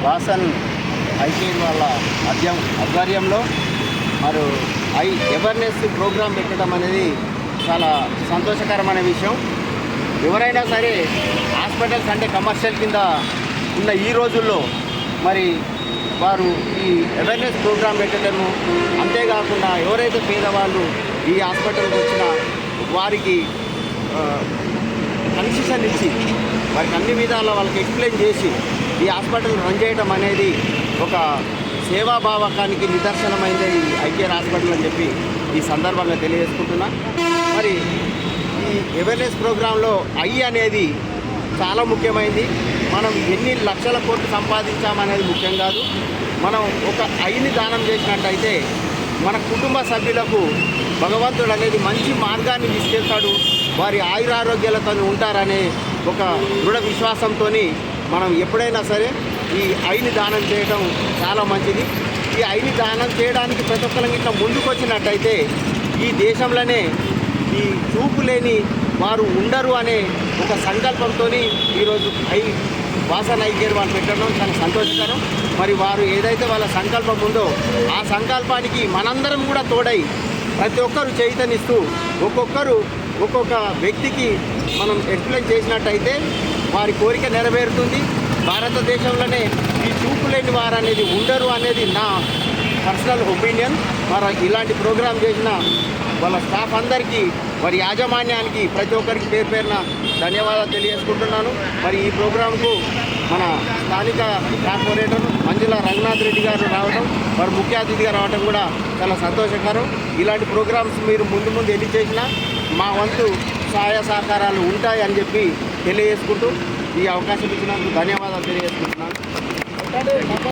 వాసన్ ఐకేఎన్ వాళ్ళ ఆధ్వర్యంలో మరి అవేర్నెస్ ప్రోగ్రాం పెట్టడం అనేది చాలా సంతోషకరమైన విషయం. ఎవరైనా సరే హాస్పిటల్స్ అంటే కమర్షియల్ కింద ఉన్న ఈ రోజుల్లో మరి వారు ఈ అవేర్నెస్ ప్రోగ్రాం పెట్టడము, అంతేకాకుండా ఎవరైతే పేదవాళ్ళు ఈ హాస్పిటల్కి వచ్చినా వారికి కన్సెషన్ ఇచ్చి వారికి అన్ని విధాల వాళ్ళకి ఎక్స్ప్లెయిన్ చేసి ఈ హాస్పిటల్ రన్ చేయడం అనేది ఒక సేవాభావకానికి నిదర్శనమైంది ఈ ఐకేఆర్ హాస్పిటల్ అని చెప్పి ఈ సందర్భంగా తెలియజేసుకుంటున్నా. మరి ఈ అవేర్నెస్ ప్రోగ్రాంలో అనేది చాలా ముఖ్యమైనది. మనం ఎన్ని లక్షల కోట్లు సంపాదించామనేది ముఖ్యం కాదు. మనం ఒక ఐని దానం చేసినట్టయితే మన కుటుంబ సభ్యులకు భగవంతుడు అనేది మంచి మార్గాన్ని తీసుకెళ్తాడు, వారి ఆయురారోగ్యాలతో ఉంటారనే ఒక దృఢ విశ్వాసంతో మనం ఎప్పుడైనా సరే ఈ ఐని దానం చేయడం చాలా మంచిది. ఈ ఐని దానం చేయడానికి ప్రతి ఒక్కరికి ఇట్లా ముందుకు వచ్చినట్టయితే ఈ దేశంలోనే ఈ చూపు లేని వారు ఉండరు అనే ఒక సంకల్పంతో ఈరోజు వాసన్ ఐకేఆర్ వాళ్ళు పెట్టడం చాలా సంతోషకరం. మరి వారు ఏదైతే వాళ్ళ సంకల్పం ఉందో ఆ సంకల్పానికి మనందరం కూడా తోడై ప్రతి ఒక్కరు చైతన్యస్తూ ఒక్కొక్కరు ఒక్కొక్క వ్యక్తికి మనం ఎక్స్ప్లెయిన్ చేసినట్టయితే వారి కోరిక నెరవేరుతుంది. భారతదేశంలోనే ఈ చూపు లేని వారు అనేది ఉండరు అనేది నా పర్సనల్ ఒపీనియన్. మరి ఇలాంటి ప్రోగ్రాం చేసిన వాళ్ళ స్టాఫ్ అందరికీ, వారి యాజమాన్యానికి ప్రతి ఒక్కరికి పేరు పేరున ధన్యవాదాలు తెలియజేసుకుంటున్నాను. మరి ఈ ప్రోగ్రాంకు మన స్థానిక కార్పొరేటర్ మంజుల రంగనాథ్ రెడ్డి గారు రావడం, వారు ముఖ్య అతిథిగా రావడం కూడా చాలా సంతోషకరం. ఇలాంటి ప్రోగ్రామ్స్ మీరు ముందు ఎన్ని చేసినా మా వంతు సహాయ సహకారాలు ఉంటాయని చెప్పి తెలియజేసుకుంటూ ఈ అవకాశం ఇచ్చినందుకు ధన్యవాదాలు తెలియజేసుకుంటున్నాను.